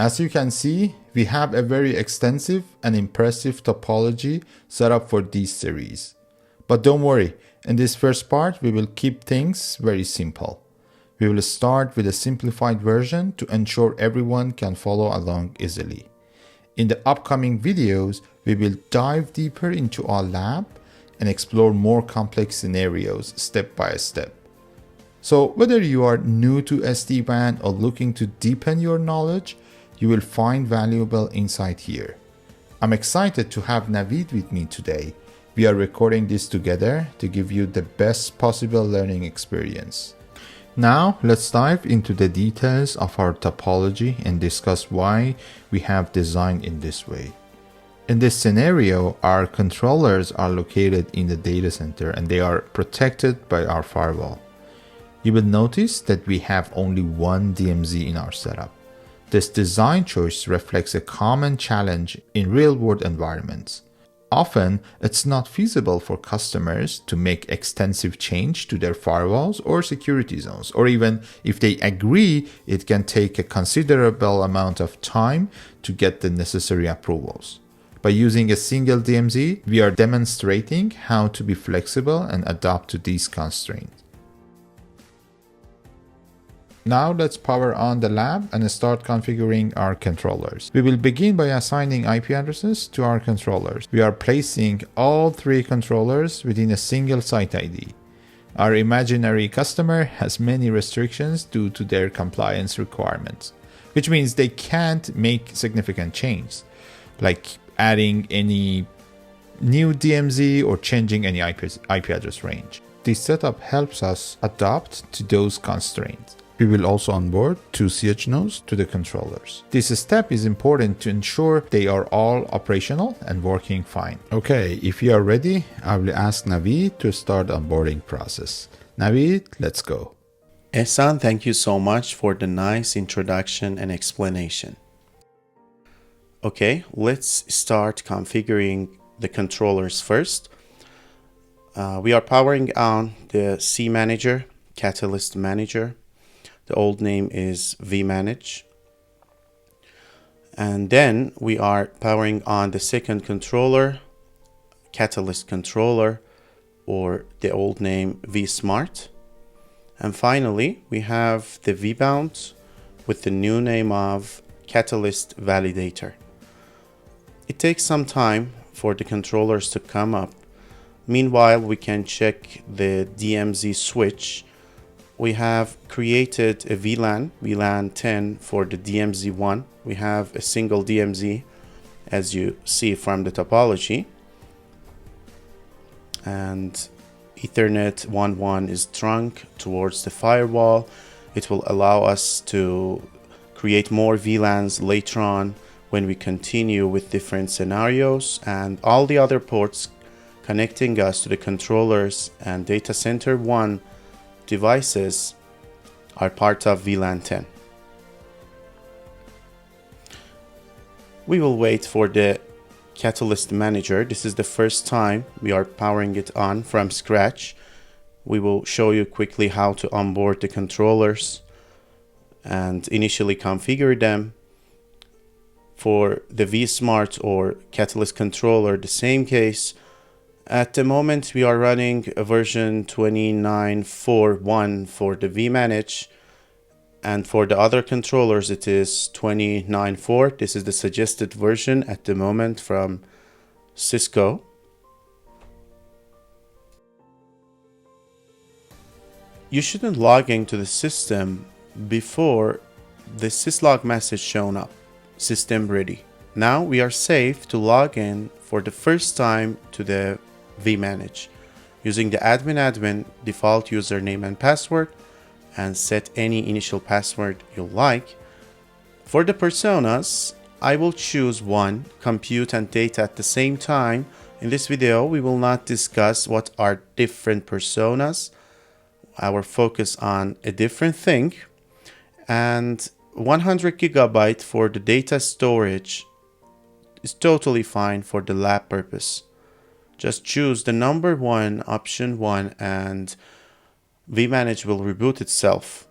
As you can see, we have a very extensive and impressive topology set up for this series. But don't worry, in this first part we will keep things very simple. We will start with a simplified version to ensure everyone can follow along easily. In the upcoming videos, we will dive deeper into our lab and explore more complex scenarios step by step. So whether you are new to SD-WAN or looking to deepen your knowledge, you will find valuable insight here. I'm excited to have Naveed with me today. We are recording this together to give you the best possible learning experience. Now let's dive into the details of our topology and discuss why we have designed in this way. In this scenario, our controllers are located in the data center and they are protected by our firewall. You will notice that we have only one DMZ in our setup. This design choice reflects a common challenge in real-world environments. Often, it's not feasible for customers to make extensive change to their firewalls or security zones, or even if they agree, it can take a considerable amount of time to get the necessary approvals. By using a single DMZ, we are demonstrating how to be flexible and adapt to these constraints. Now let's power on the lab and start configuring our controllers. We will begin by assigning IP addresses to our controllers. We are placing all three controllers within a single site ID. Our imaginary customer has many restrictions due to their compliance requirements, which means they can't make significant changes, like adding any new DMZ or changing any IP address range. This setup helps us adapt to those constraints. We will also onboard two CH nodes to the controllers. This step is important to ensure they are all operational and working fine. Okay, if you are ready, I will ask Naveed to start onboarding process. Naveed, let's go. Ehsan, thank you so much for the nice introduction and explanation. Okay, let's start configuring the controllers first. We are powering on the cManager, Catalyst Manager. The old name is vManage. And then we are powering on the second controller, Catalyst Controller, or the old name vSmart. And finally, we have the vBound with the new name of Catalyst Validator. It takes some time for the controllers to come up. Meanwhile, we can check the DMZ switch. We have created a VLAN 10 for the DMZ1. We have a single DMZ, as you see from the topology. And Ethernet 1.1 is trunk towards the firewall. It will allow us to create more VLANs later on when we continue with different scenarios, and all the other ports connecting us to the controllers and data center 1 devices are part of VLAN 10. We will wait for the Catalyst Manager. This is the first time we are powering it on from scratch. We will show you quickly how to onboard the controllers and initially configure them. For the vSmart or Catalyst controller, the same case. At the moment, we are running a version 29.4.1 for the vManage, and for the other controllers, it is 29.4. This is the suggested version at the moment from Cisco. You shouldn't log into the system before the syslog message shown up. System ready. Now we are safe to log in for the first time to the vManage using the admin default username and password, and set any initial password you like. For the personas, I will choose one, compute and data at the same time. In this video, we will not discuss what are different personas. Our focus on a different thing. And 100 gigabyte for the data storage is totally fine for the lab purpose. Just choose the number 1, option 1, and vManage will reboot itself.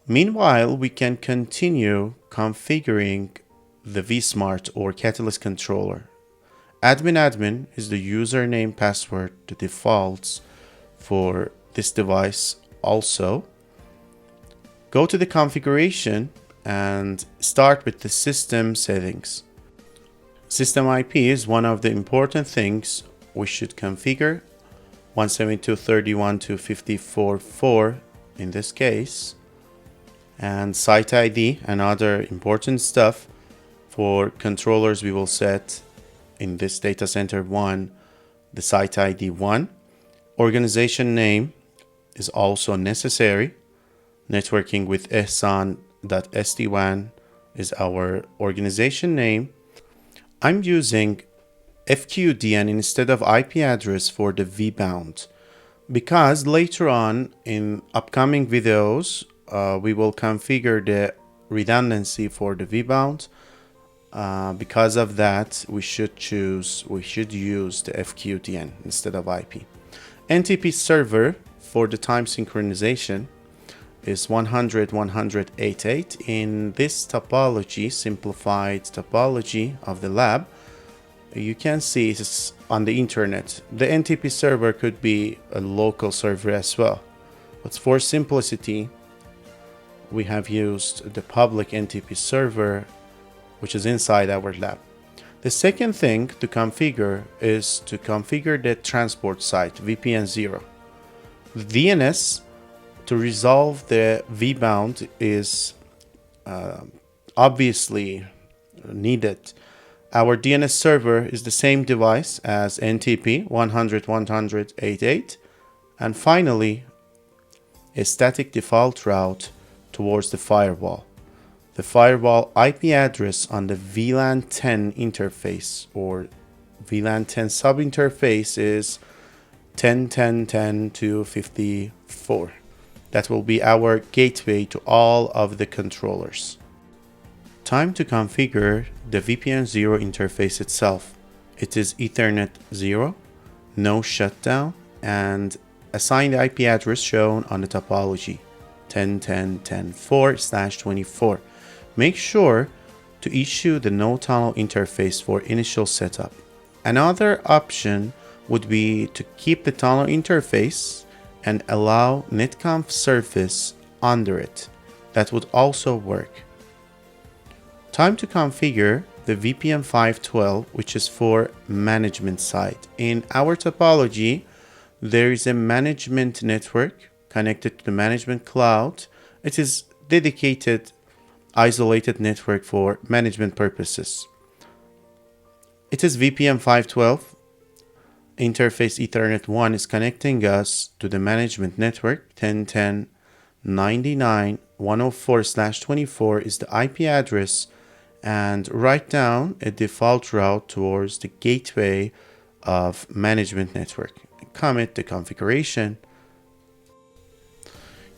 Meanwhile, we can continue configuring the vSmart or Catalyst controller. Admin is the username password, the defaults for this device also. Go to the configuration and start with the system settings. System IP is one of the important things we should configure. 172.30.1.254.4 in this case. And site ID and other important stuff. For controllers, we will set in this data center 1 the site ID 1. Organization name is also necessary. Networking with ehsan.sd-wan is our organization name. I'm using FQDN instead of IP address for the vBound because later on in upcoming videos we will configure the redundancy for the vBound. Because of that, we should use the FQDN instead of IP. NTP server for the time synchronization is 100.100.8.8. In this topology, simplified topology of the lab, you can see it's on the internet. The NTP server could be a local server as well. But for simplicity, we have used the public NTP server, which is inside our lab. The second thing to configure is to configure the transport site, VPN 0. The DNS to resolve the vBound is obviously needed. Our DNS server is the same device as NTP 100.100.8.8, and finally a static default route towards the firewall. The firewall IP address on the VLAN 10 interface or VLAN 10 subinterface is 10.10.10.254. That will be our gateway to all of the controllers. Time to configure the VPN 0 interface itself. It is Ethernet 0, no shutdown, and assign the IP address shown on the topology 10.10.10.4/24. Make sure to issue the no tunnel interface for initial setup. Another option would be to keep the tunnel interface and allow netconf service under it. That would also work. Time to configure the VPN 512, which is for management side. In our topology, there is a management network connected to the management cloud. It is dedicated isolated network for management purposes. It is VPN 512. Interface Ethernet 1 is connecting us to the management network. 10.10.99.104/24 is the IP address, and write down a default route towards the gateway of management network. Commit the configuration.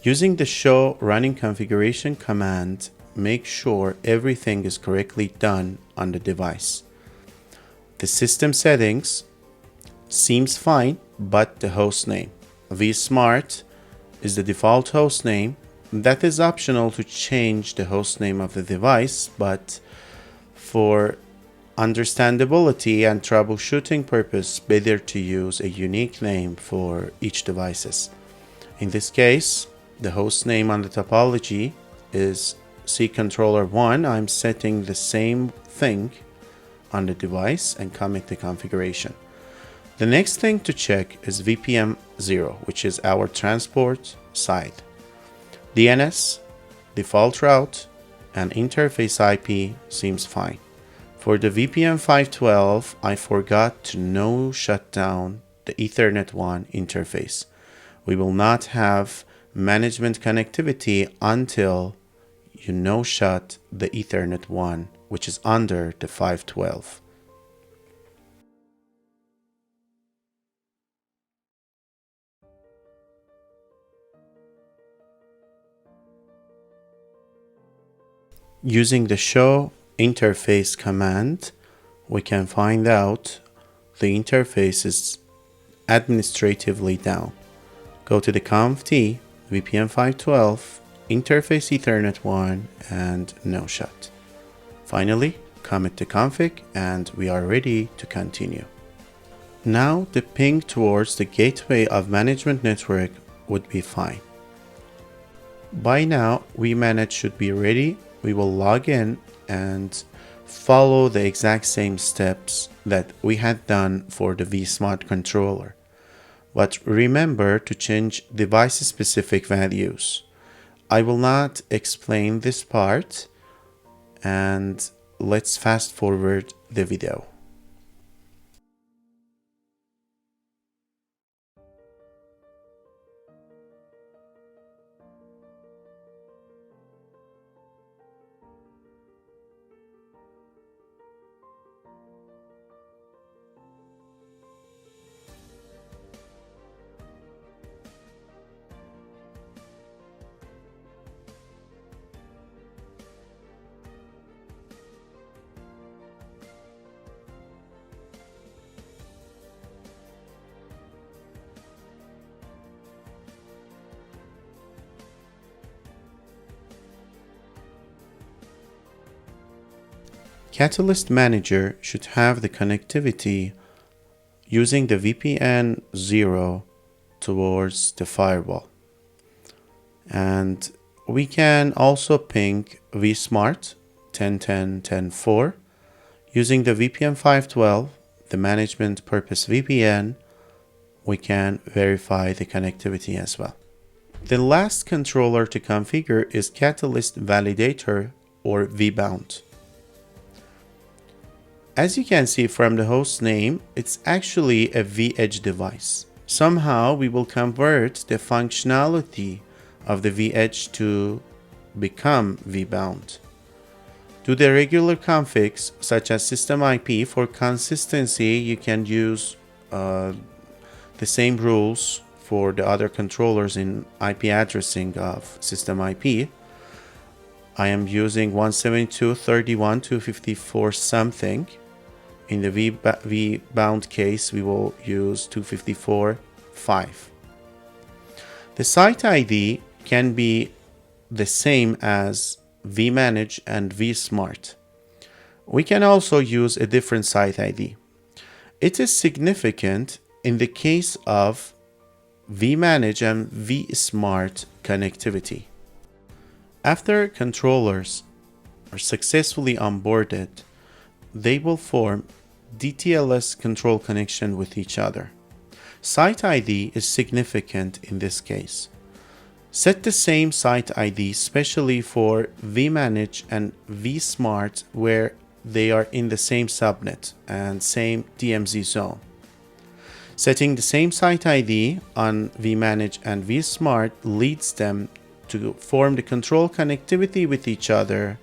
Using the show running configuration command, make sure everything is correctly done on the device. The system settings seems fine, but the host name. vSmart is the default host name. That is optional to change the host name of the device, but for understandability and troubleshooting purpose, better to use a unique name for each devices. In this case, the host name on the topology is ccontroller1. I'm setting the same thing on the device and commit the configuration. The next thing to check is VPN 0, which is our transport side. DNS, default route, and interface IP seems fine. For the VPN 512, I forgot to no shutdown the Ethernet 1 interface. We will not have management connectivity until you no shut the Ethernet 1, which is under the 512. Using the show interface command, we can find out the interface is administratively down. Go to the conft VPN 512 interface Ethernet 1, and no shut. Finally, commit to config, and we are ready to continue. Now the ping towards the gateway of management network would be fine. By now, vManage should be ready. We will log in and follow the exact same steps that we had done for the vSmart controller. But remember to change device-specific values. I will not explain this part, and let's fast forward the video. Catalyst Manager should have the connectivity using the VPN 0 towards the firewall. And we can also ping vSmart 10.10.10.4 using the VPN 512, the management purpose VPN. We can verify the connectivity as well. The last controller to configure is Catalyst Validator or vBound. As you can see from the host name, it's actually a vEdge device. Somehow we will convert the functionality of the vEdge to become vBound. Do the regular configs such as system IP. For consistency, you can use the same rules for the other controllers in IP addressing of system IP. I am using 172.31.254 something. In the vBound case, we will use 254.5. The site ID can be the same as vManage and vSmart. We can also use a different site ID. It is significant in the case of vManage and vSmart connectivity. After controllers are successfully onboarded, they will form DTLS control connection with each other. Site ID is significant in this case. Set the same site ID especially for vManage and vSmart where they are in the same subnet and same DMZ zone. Setting the same site ID on vManage and vSmart leads them to form the control connectivity with each other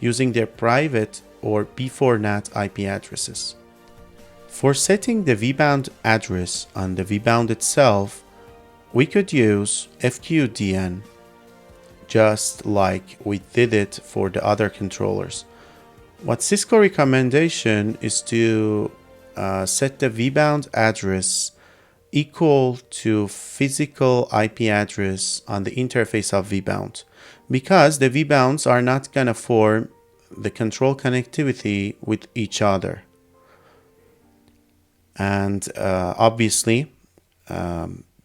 using their private or before NAT IP addresses. For setting the vBound address on the vBound itself, we could use FQDN just like we did it for the other controllers. What Cisco recommendation is to set the vBound address equal to physical IP address on the interface of vBound, because the vBounds are not going to form the control connectivity with each other. And obviously,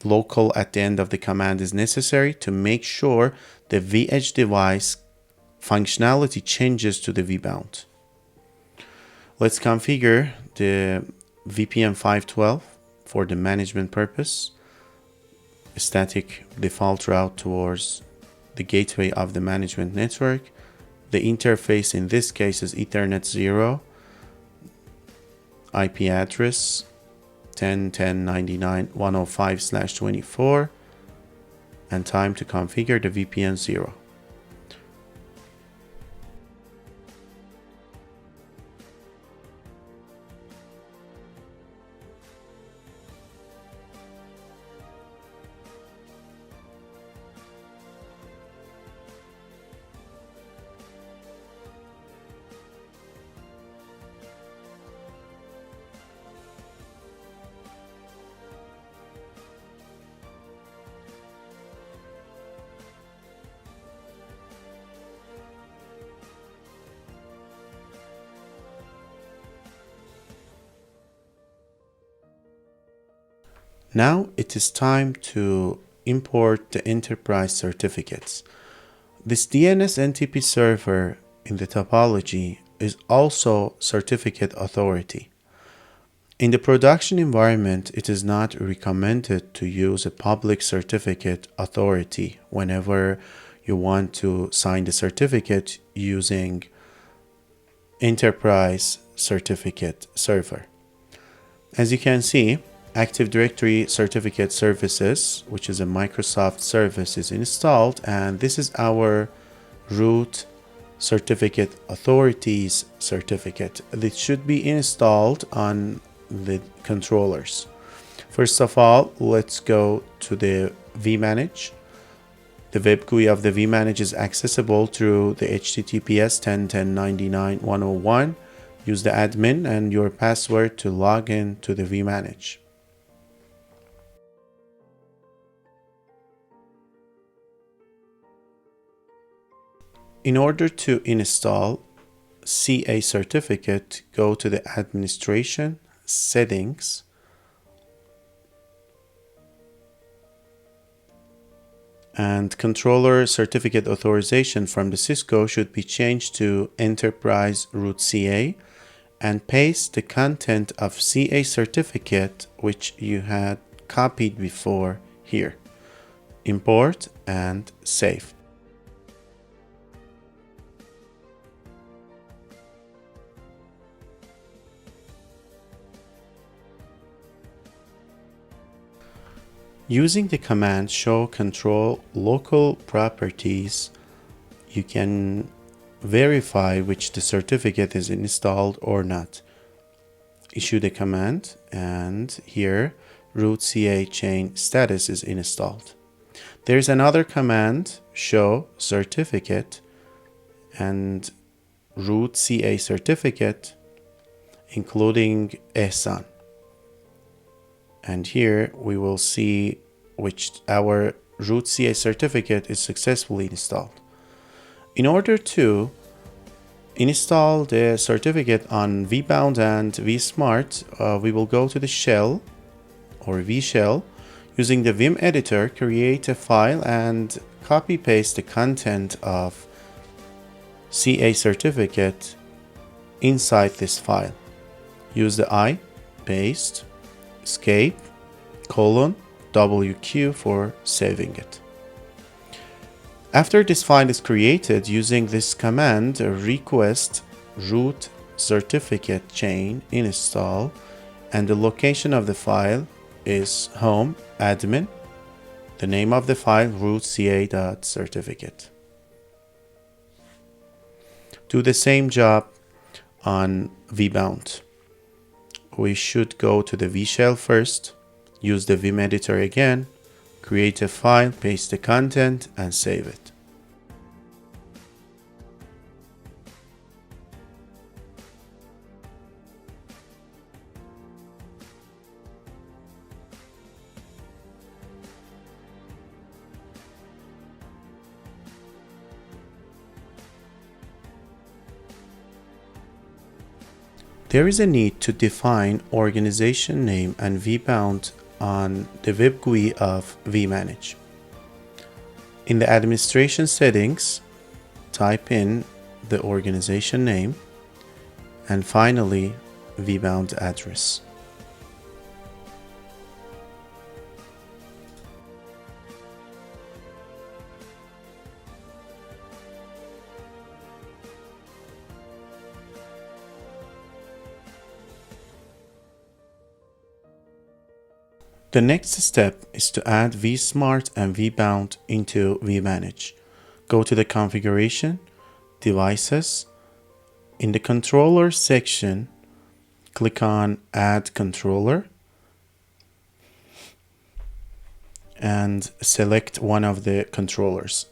local at the end of the command is necessary to make sure the vEdge device functionality changes to the vBound. Let's configure the VPN 512 for the management purpose. A static default route towards the gateway of the management network. The interface in this case is Ethernet 0. IP address 10.10.99.105/24 and time to configure the VPN 0. Now it is time to import the enterprise certificates. This DNS NTP server in the topology is also certificate authority. In the production environment, it is not recommended to use a public certificate authority whenever you want to sign the certificate using enterprise certificate server. As you can see, Active Directory Certificate Services, which is a Microsoft service, is installed, and this is our root certificate authorities certificate. This should be installed on the controllers. First of all, let's go to the vManage. The web GUI of the vManage is accessible through the HTTPS 10.10.99.101. Use the admin and your password to log in to the vManage. In order to install CA certificate, go to the Administration, Settings, and Controller Certificate Authorization from the Cisco should be changed to Enterprise Root CA, and paste the content of CA certificate which you had copied before here. Import and save. Using the command show control local properties, you can verify which the certificate is installed or not. Issue the command, and here root CA chain status is installed. There's another command, show certificate and root CA certificate, including EHSAN. And here we will see which our root CA certificate is successfully installed. In order to install the certificate on vBound and vSmart, we will go to the shell or vShell. Using the Vim editor, create a file and copy paste the content of CA certificate inside this file. Use the I, paste, escape, WQ for saving it. After this file is created, using this command, request root certificate chain install, and the location of the file is home admin, the name of the file rootca.certificate. Do the same job on vBound. We should go to the vShell first, use the Vim editor again, create a file, paste the content, and save it. There is a need to define organization name and vBound on the web GUI of vManage. In the administration settings, type in the organization name and finally vBound address. The next step is to add vSmart and vBound into vManage. Go to the Configuration, Devices. In the Controller section, click on Add Controller and select one of the controllers.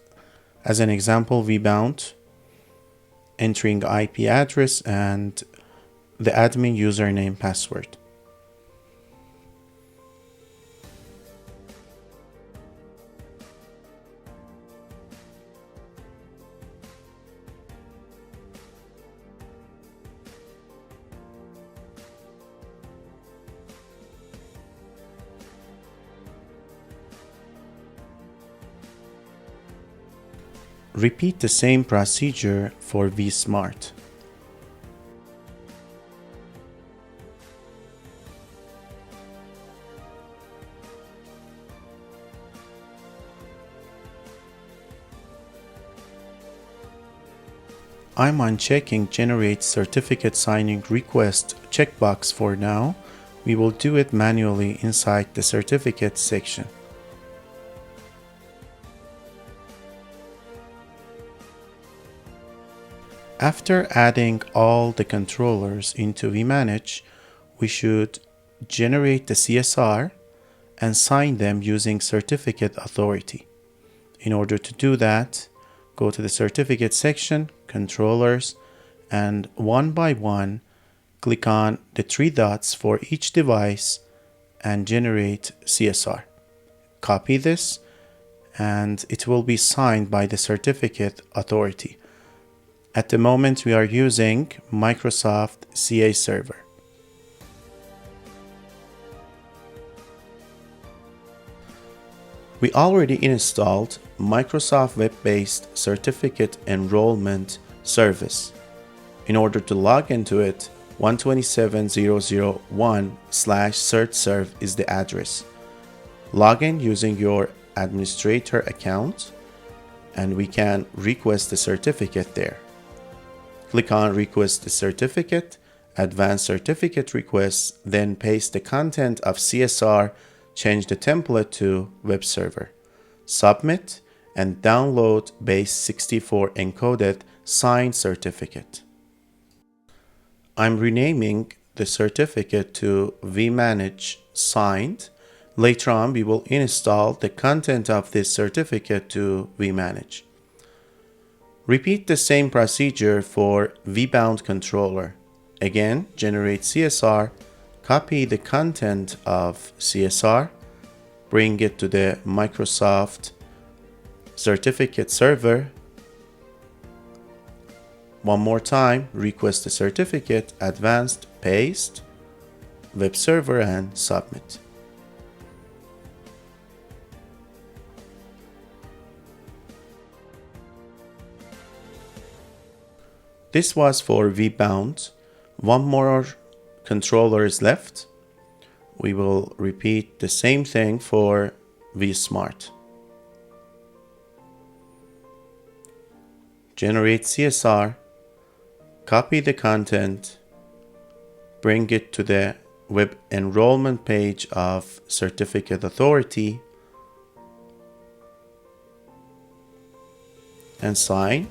As an example, vBound, entering IP address and the admin username password. Repeat the same procedure for vSmart. I'm unchecking Generate Certificate Signing Request checkbox for now. We will do it manually inside the Certificate section. After adding all the controllers into vManage, we should generate the CSR and sign them using Certificate Authority. In order to do that, go to the Certificate section, Controllers, and one by one, click on the three dots for each device and generate CSR. Copy this, and it will be signed by the Certificate Authority. At the moment, we are using Microsoft CA Server. We already installed Microsoft Web-based Certificate Enrollment Service. In order to log into it, 127.0.0.1/certserv is the address. Log in using your administrator account, and we can request the certificate there. Click on Request the Certificate, Advanced Certificate Requests, then paste the content of CSR, change the template to Web Server. Submit and download base64 encoded signed certificate. I'm renaming the certificate to vManage Signed. Later on, we will install the content of this certificate to vManage. Repeat the same procedure for vBound controller. Again, generate CSR, copy the content of CSR, bring it to the Microsoft Certificate Server. One more time, request the certificate, advanced, paste, Web Server, and submit. This was for vBound. One more controller is left. We will repeat the same thing for vSmart. Generate CSR, copy the content, bring it to the web enrollment page of Certificate Authority, and sign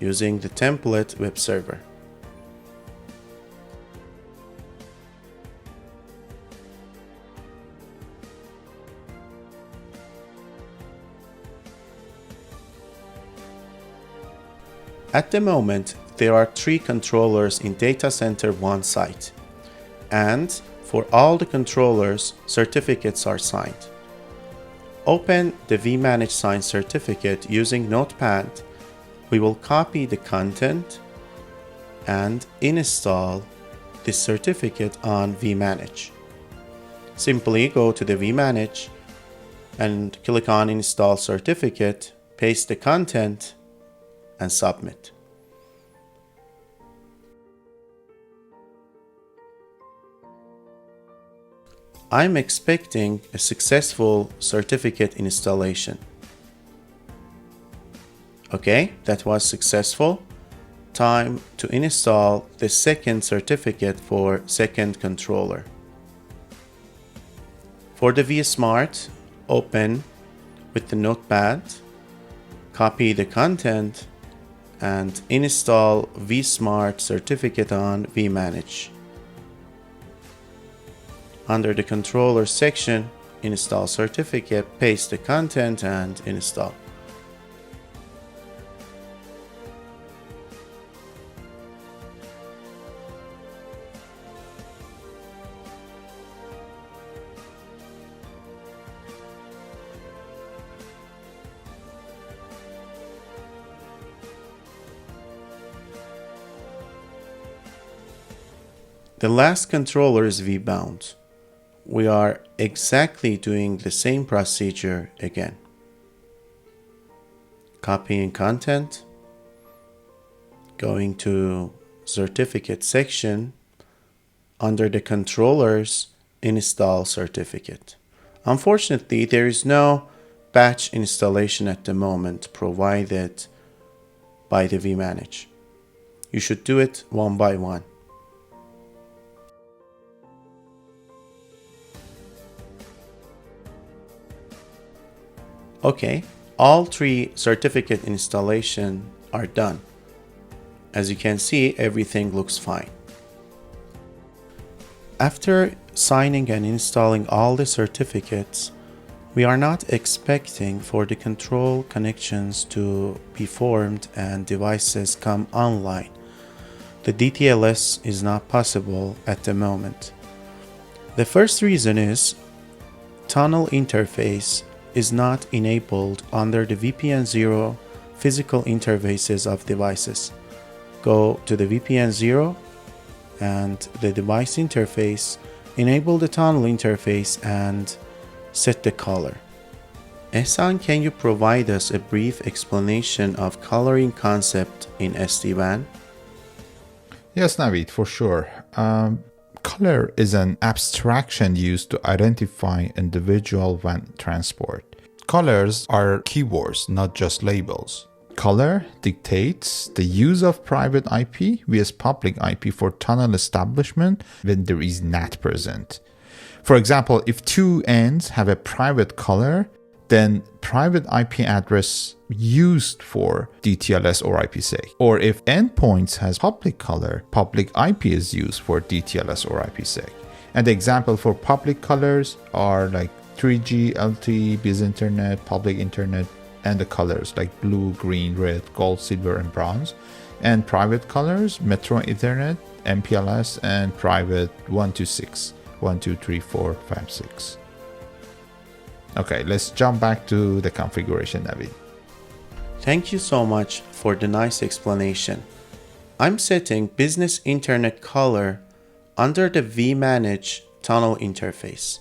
using the template Web Server. At the moment, there are 3 controllers in Data Center 1 site, and for all the controllers, certificates are signed. Open the vManage Signed certificate using Notepad. We will copy the content and install this certificate on vManage. Simply go to the vManage and click on Install Certificate, paste the content, and submit. I'm expecting a successful certificate installation. Okay, that was successful. Time to install the second certificate for second controller. For the vSmart, open with the Notepad, copy the content, and install vSmart certificate on vManage. Under the controller section, install certificate, paste the content, and install. The last controller is vBound. We are exactly doing the same procedure again. copying content, going to certificate section, under the controllers, install certificate. Unfortunately, there is no batch installation at the moment provided by the vManage. You should do it one by one. Okay, all three certificate installation are done. As you can see, everything looks fine. After signing and installing all the certificates, we are not expecting for the control connections to be formed and devices come online. The DTLS is not possible at the moment. The first reason is tunnel interface is not enabled under the VPN 0 physical interfaces of devices. Go to the VPN 0 and the device interface, enable the tunnel interface and set the color. Ehsan, can you provide us a brief explanation of coloring concept in SD-WAN? Yes, Navid, for sure. Color is an abstraction used to identify individual WAN transport. Colors are keywords, not just labels. Color dictates the use of private IP vs public IP for tunnel establishment when there is NAT present. For example, if two ends have a private color, then private IP address used for DTLS or IPsec. Or if endpoints has public color, public IP is used for DTLS or IPsec. And the example for public colors are like 3G, LTE, Biz Internet, public Internet, and the colors like blue, green, red, gold, silver, and bronze. And private colors, Metro Ethernet, MPLS, and private 126, 1, 2, 3, 4, 5, 6. Okay, let's jump back to the configuration, Navid. Thank you so much for the nice explanation. I'm setting Business Internet color under the vManage tunnel interface.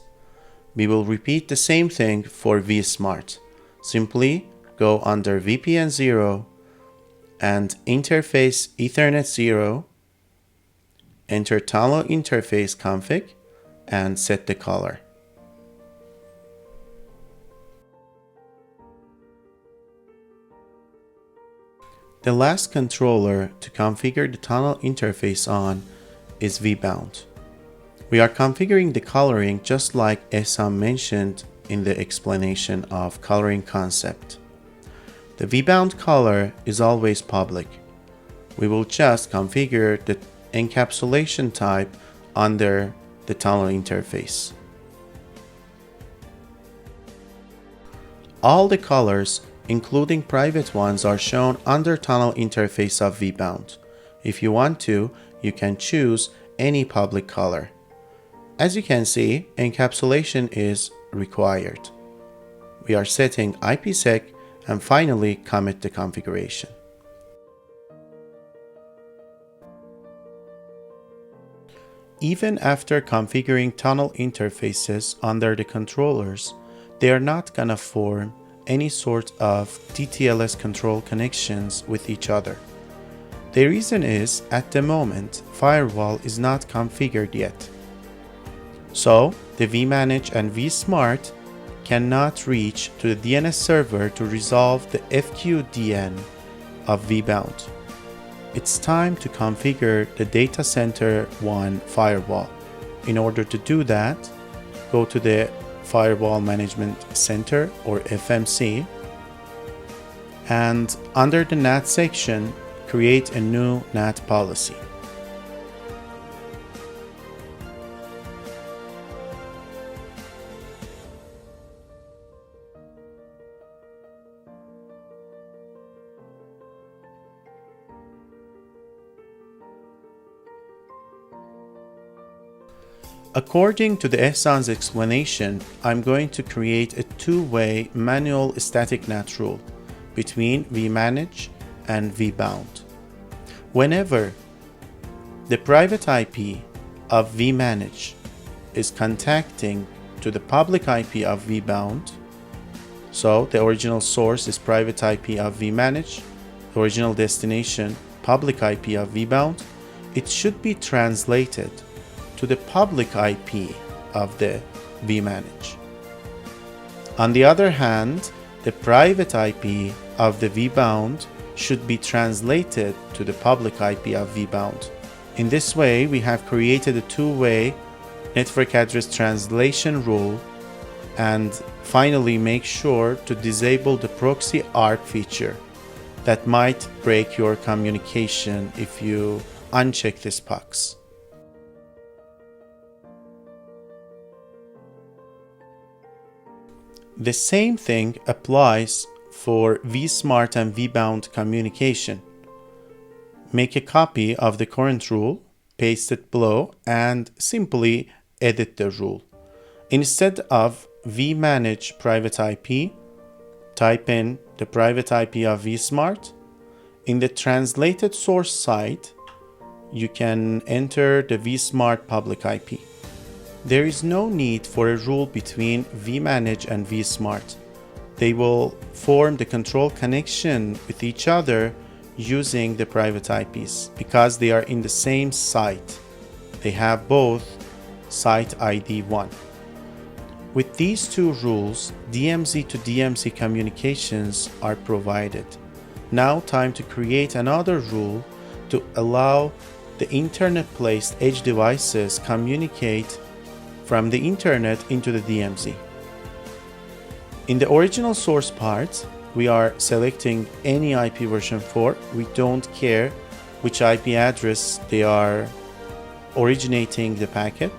We will repeat the same thing for vSmart. Simply go under VPN 0 and interface Ethernet 0, enter tunnel interface config and set the color. The last controller to configure the tunnel interface on is vBound. We are configuring the coloring just like Ehsan mentioned in the explanation of coloring concept. The vBound color is always public. We will just configure the encapsulation type under the tunnel interface. All the colors, including private ones, are shown under tunnel interface of vBound. If you want to, you can choose any public color. As you can see, encapsulation is required. We are setting IPsec and finally commit the configuration. Even after configuring tunnel interfaces under the controllers, they are not gonna form any sort of DTLS control connections with each other. The reason is, at the moment, firewall is not configured yet. So, the vManage and vSmart cannot reach to the DNS server to resolve the FQDN of vBound. It's time to configure the Data Center 1 firewall. In order to do that, go to the Firewall Management Center or FMC, and under the NAT section, create a new NAT policy. According to the Ehsan's explanation, I'm going to create a two-way manual static NAT rule between vManage and vBound. Whenever the private IP of vManage is contacting to the public IP of vBound, So the original source is private IP of vManage, the original destination public IP of vBound. It should be translated to the public IP of the vManage. On the other hand, the private IP of the vBound should be translated to the public IP of vBound. In this way, we have created a two-way network address translation rule, and finally make sure to disable the proxy ARP feature that might break your communication if you uncheck this box. The same thing applies for vSmart and vBound communication. Make a copy of the current rule, paste it below, and simply edit the rule. Instead of vManage private IP, type in the private IP of vSmart. In the translated source side, you can enter the vSmart public IP. There is no need for a rule between vManage and vSmart. They will form the control connection with each other using the private IPs because they are in the same site. They have both site ID 1. With these two rules, DMZ to DMZ communications are provided. Now time to create another rule to allow the internet-placed edge devices communicate from the internet into the DMZ. In the original source part, we are selecting any IP version 4. We don't care which IP address they are originating the packet.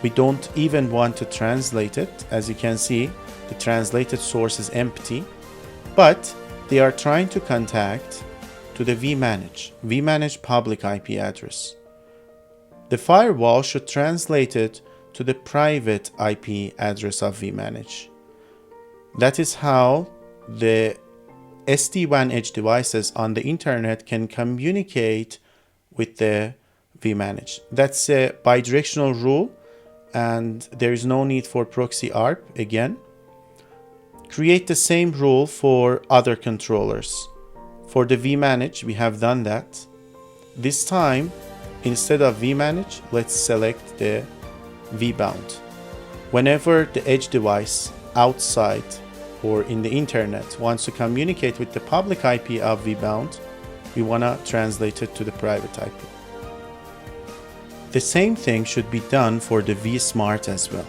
We don't even want to translate it. As you can see, the translated source is empty, but they are trying to contact to the vManage public IP address. The firewall should translate it to the private IP address of vManage. That is how the SD-WAN edge devices on the internet can communicate with the vManage. That's a bidirectional rule, and there is no need for proxy ARP again. Create the same rule for other controllers. For the vManage, we have done that. This time, instead of vManage, let's select the vBound. Whenever the edge device outside or in the internet wants to communicate with the public IP of vBound, we want to translate it to the private IP. The same thing should be done for the vSmart as well.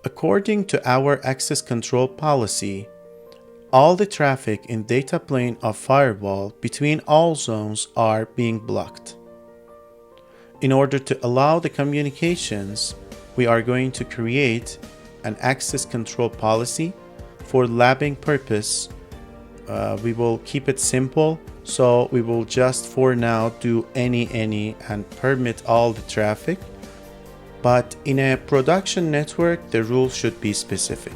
According to our access control policy, all the traffic in data plane of firewall between all zones are being blocked. In order to allow the communications, we are going to create an access control policy. For labbing purpose, we will keep it simple, so we will just for now do any and permit all the traffic. But in a production network, the rules should be specific.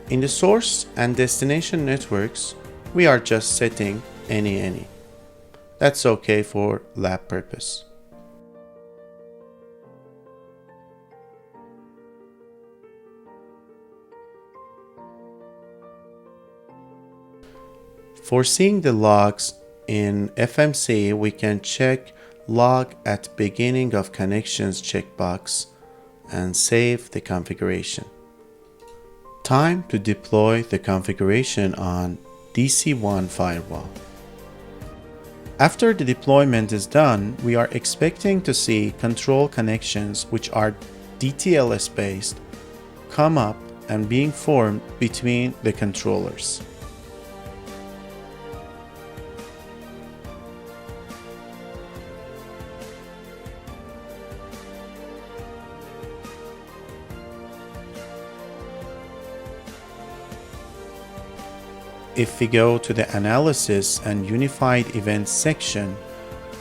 In the source and destination networks, we are just setting any. That's okay for lab purpose. For seeing the logs in FMC, we can check log at beginning of connections checkbox and save the configuration. Time to deploy the configuration on DC1 firewall. After the deployment is done, we are expecting to see control connections which are DTLS based come up and being formed between the controllers. If we go to the Analysis and Unified Events section,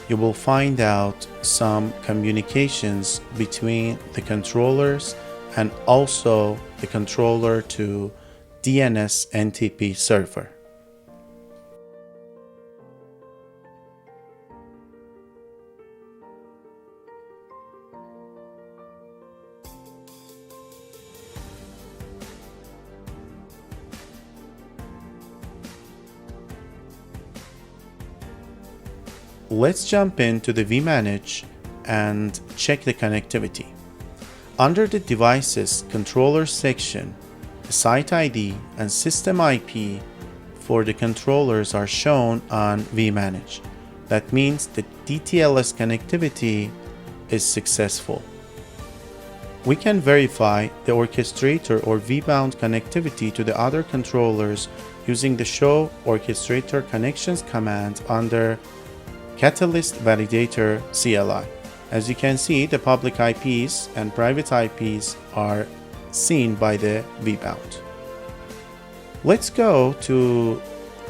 you will find out some communications between the controllers and also the controller to DNS NTP server. Let's jump into the vManage and check the connectivity. Under the Devices Controller section, the Site ID and System IP for the controllers are shown on vManage. That means the DTLS connectivity is successful. We can verify the orchestrator or vBound connectivity to the other controllers using the Show Orchestrator Connections command under Catalyst Validator CLI. As you can see, the public IPs and private IPs are seen by the vBound. Let's go to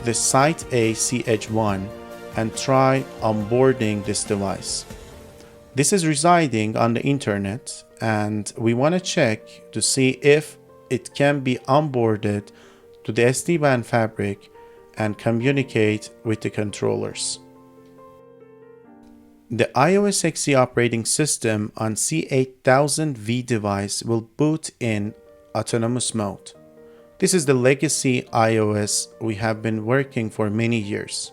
the Site A CH1 and try onboarding this device. This is residing on the internet and we want to check to see if it can be onboarded to the SD-WAN fabric and communicate with the controllers. The iOS XE operating system on C8000V device will boot in autonomous mode. This is the legacy iOS we have been working for many years.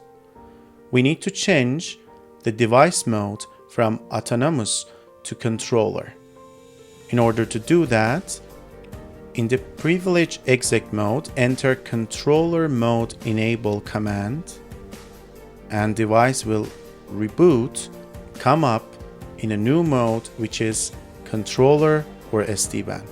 We need to change the device mode from autonomous to controller. In order to do that, in the privilege exec mode, enter controller mode enable command and device will reboot, come up in a new mode which is controller or SD-WAN.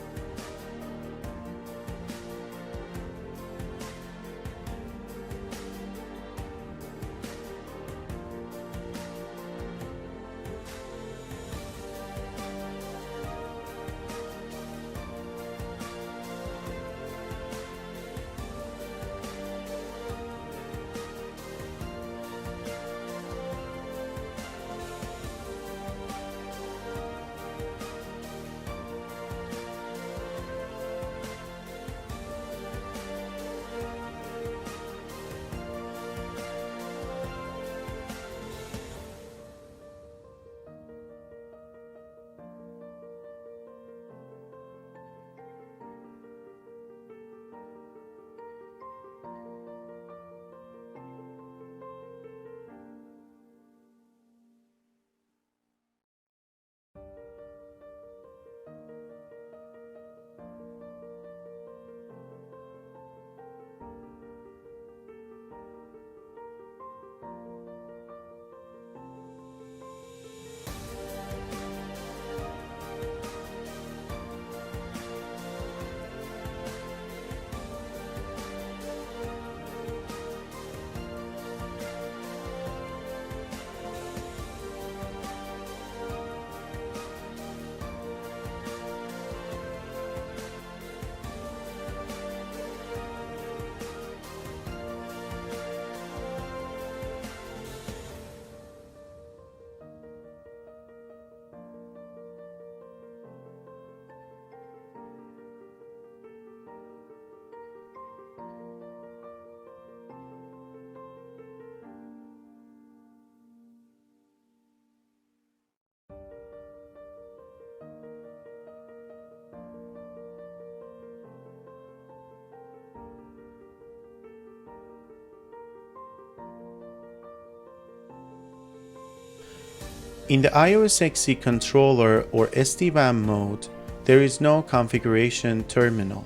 In the iOS XE controller or SD-WAN mode, there is no configuration terminal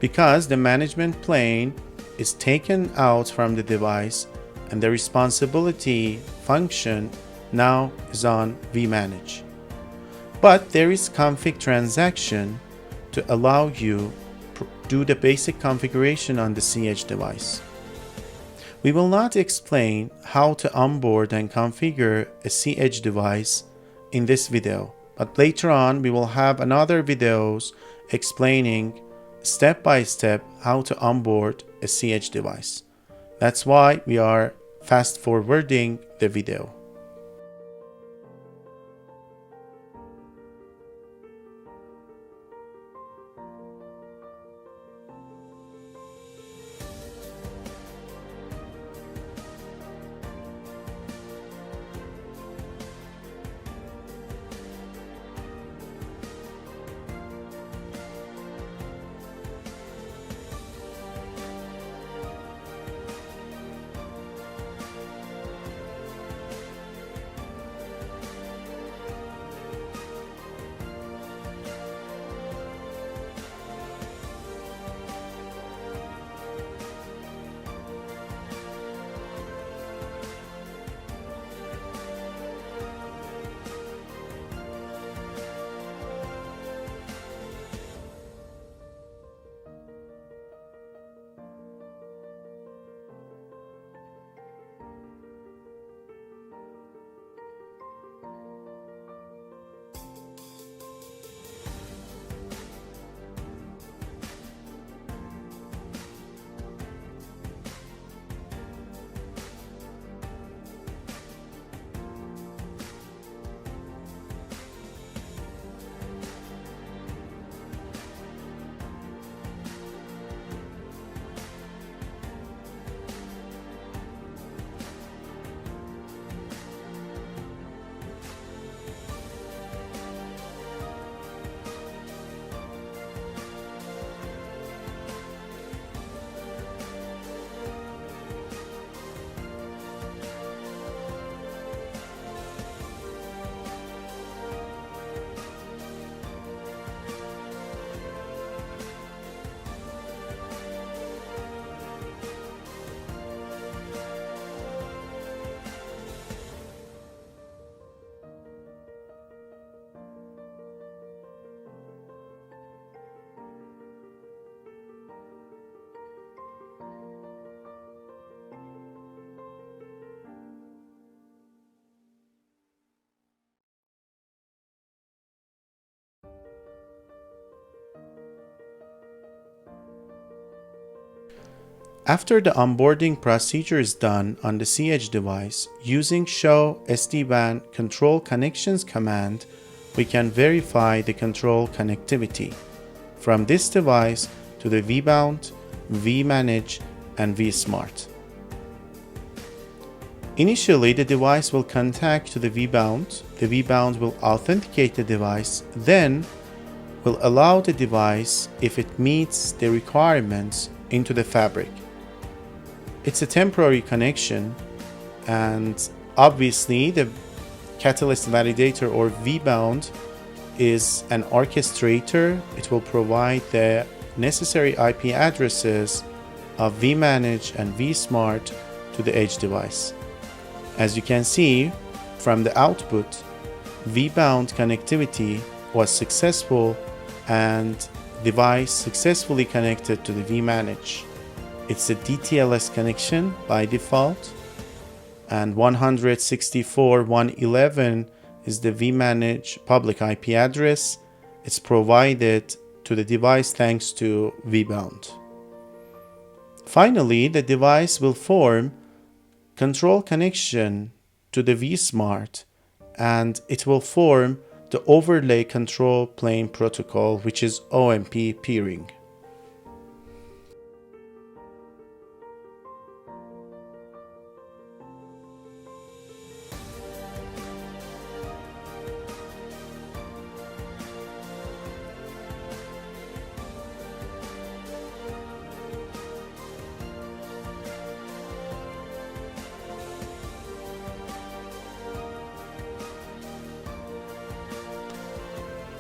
because the management plane is taken out from the device and the responsibility function now is on vManage. But there is config transaction to allow you do the basic configuration on the CH device. We will not explain how to onboard and configure a CH device in this video, but later on we will have another videos explaining step by step how to onboard SCH device. That's why we are fast forwarding the video. After the onboarding procedure is done on the CH device, using show SD-WAN control connections command, we can verify the control connectivity from this device to the vBound, vManage, and vSmart. Initially, the device will contact to the vBound. The vBound will authenticate the device, then will allow the device, if it meets the requirements, into the fabric. It's a temporary connection, and obviously the Catalyst Validator or vBound is an orchestrator. It will provide the necessary IP addresses of vManage and vSmart to the edge device. As you can see from the output, vBound connectivity was successful and device successfully connected to the vManage. It's a DTLS connection by default, and 164.111 is the vManage public IP address. It's provided to the device thanks to vBound. Finally, the device will form control connection to the vSmart, and it will form the overlay control plane protocol, which is OMP peering.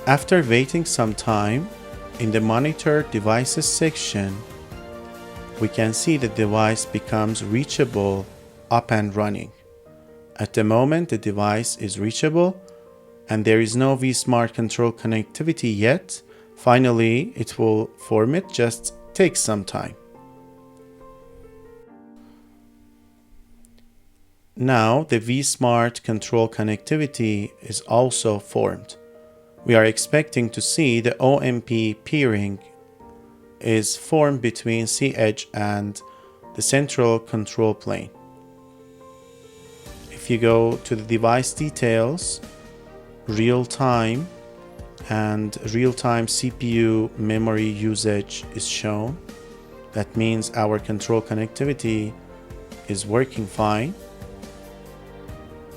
After waiting some time, in the Monitor Devices section, we can see the device becomes reachable, up and running. At the moment, the device is reachable and there is no vSmart control connectivity yet. Finally, it will form it, just takes some time. Now, the vSmart control connectivity is also formed. We are expecting to see the OMP peering is formed between C edge and the central control plane. If you go to the device details, real time and real-time CPU memory usage is shown. That means our control connectivity is working fine.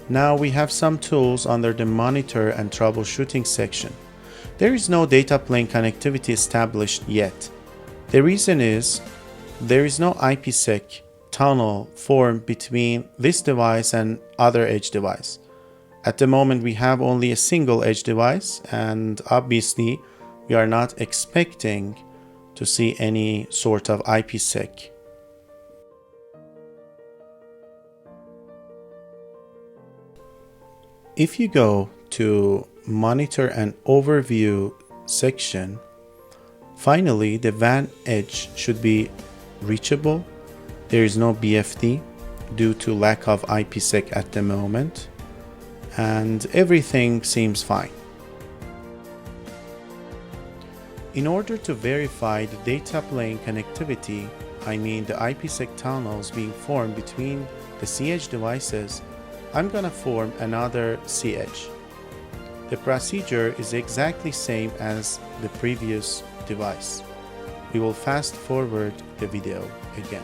Now we have some tools under the monitor and troubleshooting section. There is no data plane connectivity established yet. The reason is there is no IPsec tunnel formed between this device and other edge device. At the moment we have only a single edge device, and obviously we are not expecting to see any sort of IPsec. If you go to Monitor and Overview section, finally the WAN edge should be reachable. There is no BFD due to lack of IPsec at the moment, and everything seems fine. In order to verify the data plane connectivity, I mean the IPsec tunnels being formed between the C-edge devices, I'm gonna form another C-edge. The procedure is exactly same as the previous device. We will fast forward the video again.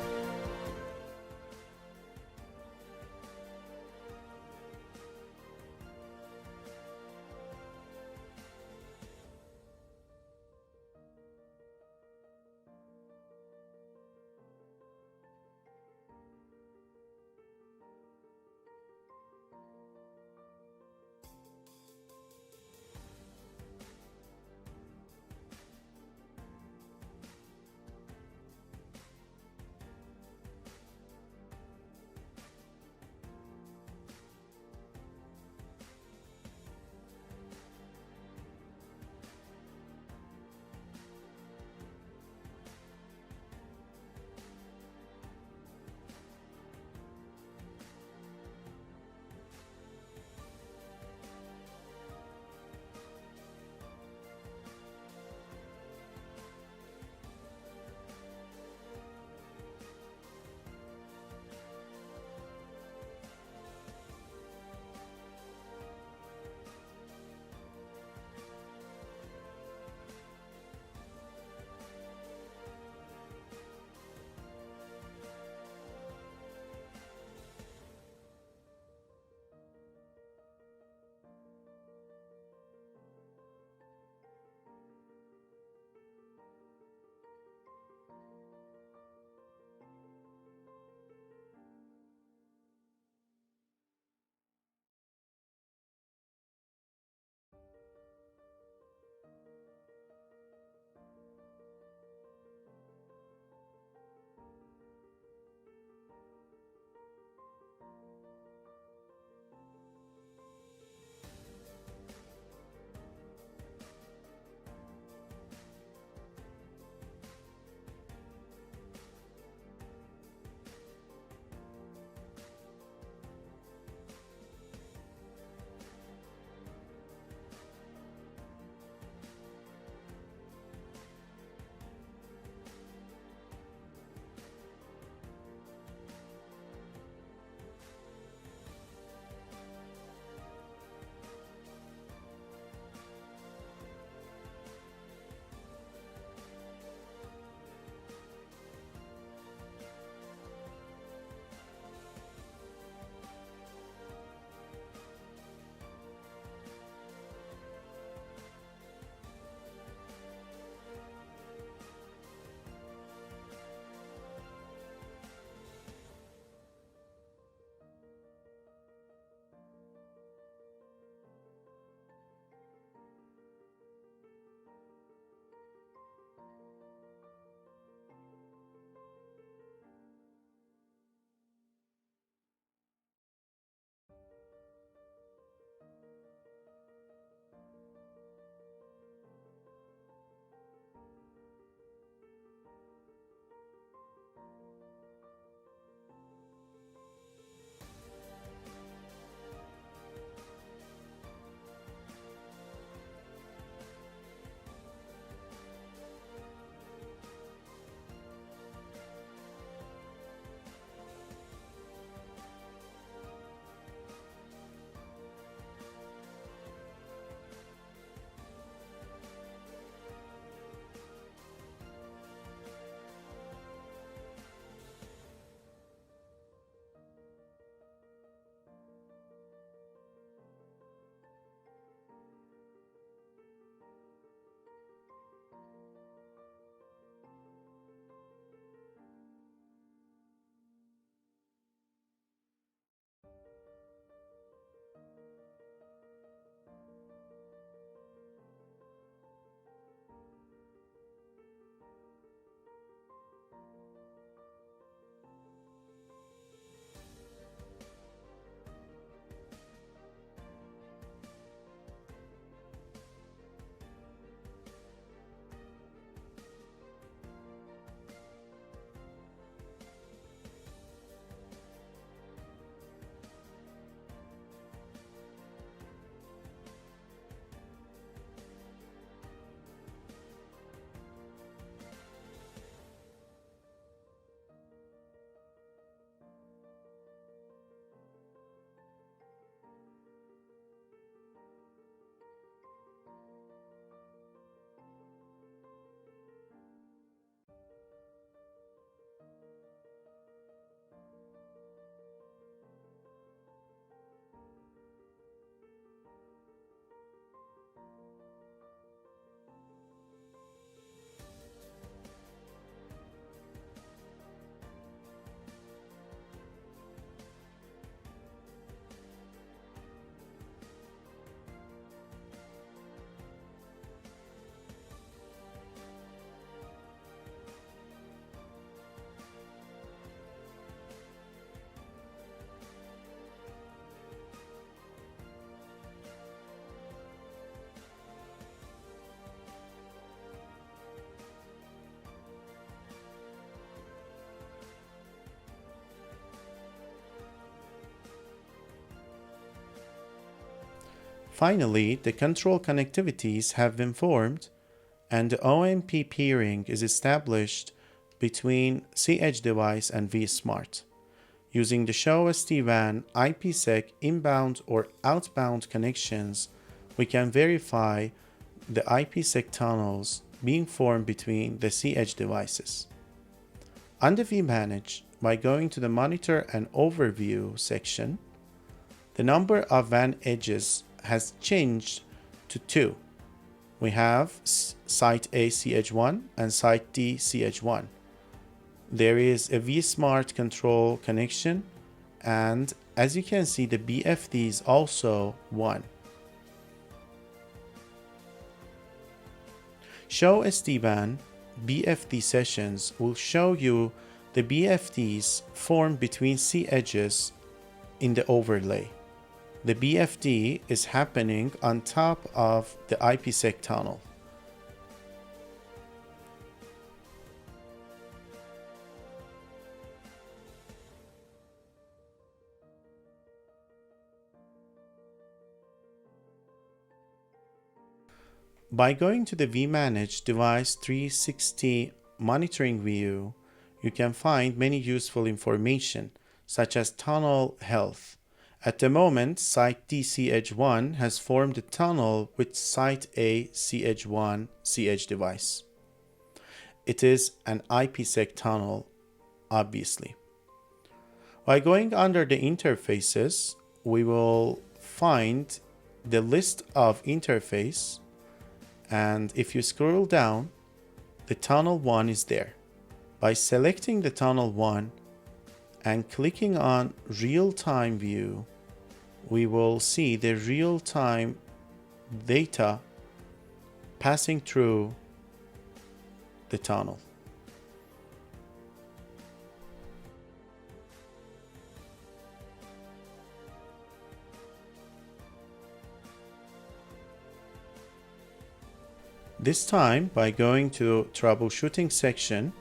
Finally, the control connectivities have been formed and the OMP peering is established between CH device and vSmart. Using the Show SD-WAN IPsec inbound or outbound connections, we can verify the IPsec tunnels being formed between the CH devices. On the vManage, by going to the Monitor and Overview section, the number of WAN edges has changed to 2. We have Site A CH1 and Site D CH1. There is a vSmart control connection, and as you can see, the BFD is also 1. Show SD-WAN BFD sessions will show you the BFDs formed between C edges in the overlay. The BFD is happening on top of the IPsec tunnel. By going to the vManage Device 360 monitoring view, you can find many useful information, such as tunnel health. At the moment, Site D CH1 has formed a tunnel with Site A CH1 CH device. It is an IPsec tunnel, obviously. By going under the interfaces, we will find the list of interface, and if you scroll down, the tunnel 1 is there. By selecting the tunnel 1 and clicking on real-time view, we will see the real-time data passing through the tunnel. This time, by going to troubleshooting section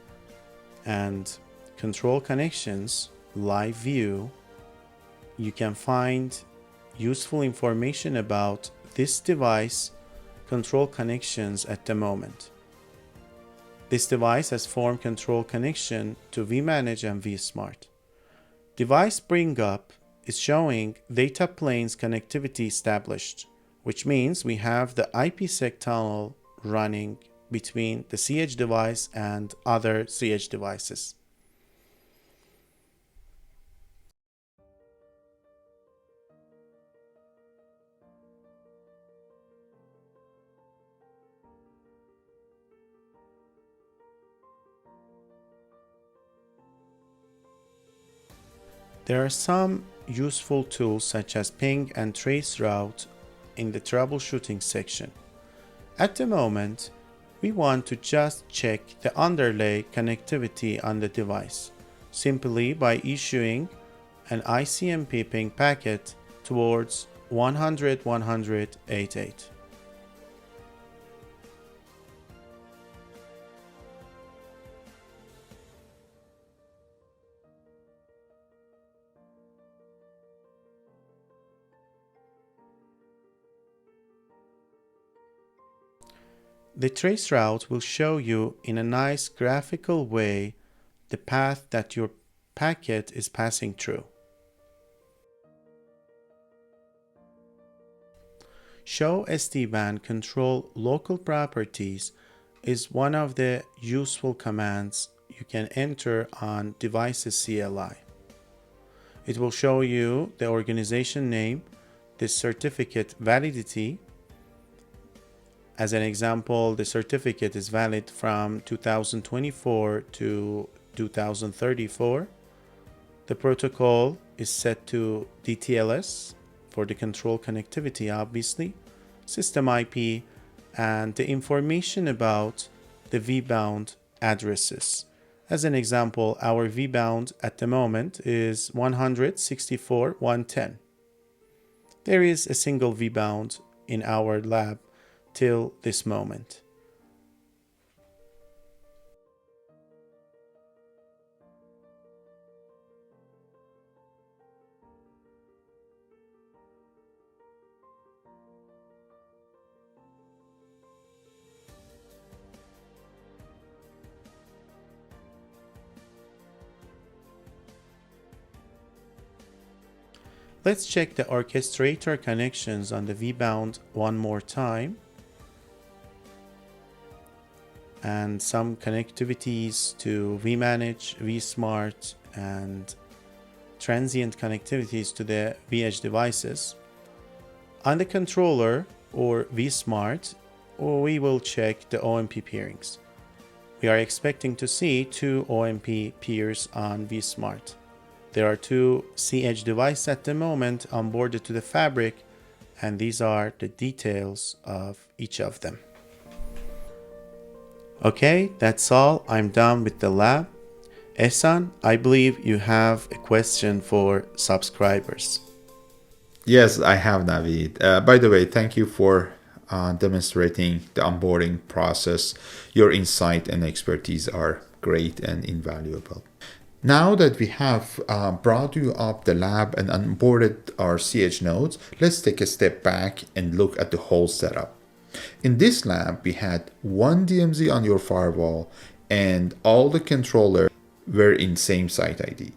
and control connections live view, you can find useful information about this device control connections at the moment. This device has formed control connection to vManage and vSmart. Device bring up is showing data planes connectivity established, which means we have the IPsec tunnel running between the CH device and other CH devices. There are some useful tools such as ping and traceroute in the troubleshooting section. At the moment, we want to just check the underlay connectivity on the device, simply by issuing an ICMP ping packet towards 100.100.88. The traceroute will show you in a nice graphical way the path that your packet is passing through. Show SD-WAN control local properties is one of the useful commands you can enter on devices CLI. It will show you the organization name, the certificate validity. As an example, the certificate is valid from 2024 to 2034. The protocol is set to DTLS for the control connectivity, obviously, system IP, and the information about the vBound addresses. As an example, our vBound at the moment is 164.110. There is a single vBound in our lab till this moment. Let's check the orchestrator connections on the vBound one more time. And some connectivities to vManage, vSmart, and transient connectivities to the vEdge devices. On the controller or vSmart, we will check the OMP peerings. We are expecting to see 2 OMP peers on vSmart. There are 2 cEdge devices at the moment onboarded to the fabric, and these are the details of each of them. Okay, that's all. I'm done with the lab. Ehsan, I believe you have a question for subscribers. Yes, I have, Navid. By the way, thank you for demonstrating the onboarding process. Your insight and expertise are great and invaluable. Now that we have brought you up the lab and onboarded our cEdge nodes, let's take a step back and look at the whole setup. In this lab, we had one DMZ on your firewall and all the controllers were in same site ID.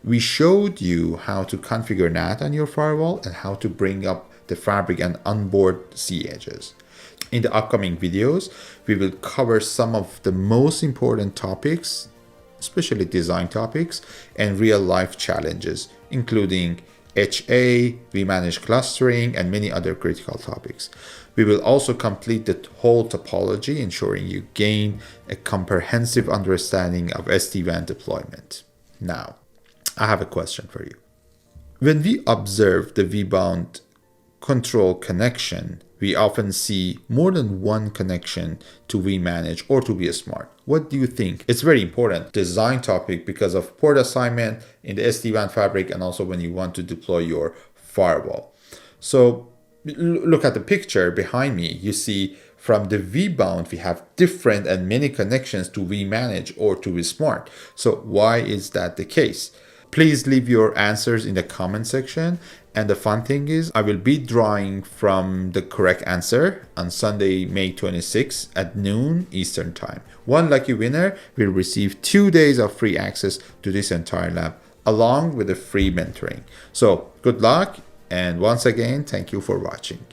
We showed you how to configure NAT on your firewall and how to bring up the fabric and onboard cEdges. In the upcoming videos, we will cover some of the most important topics, especially design topics and real-life challenges, including HA, vManage clustering, and many other critical topics. We will also complete the whole topology, ensuring you gain a comprehensive understanding of SD-WAN deployment. Now, I have a question for you. When we observe the vBound control connection, we often see more than one connection to vManage or to vSmart. What do you think? It's very important design topic because of port assignment in the SD-WAN fabric and also when you want to deploy your firewall. So look at the picture behind me. You see from the vBound, we have different and many connections to vManage or to vSmart. So why is that the case? Please leave your answers in the comment section. And the fun thing is I will be drawing from the correct answer on Sunday, May 26 at noon Eastern Time. One lucky winner will receive 2 days of free access to this entire lab along with the free mentoring. So good luck. And once again, thank you for watching.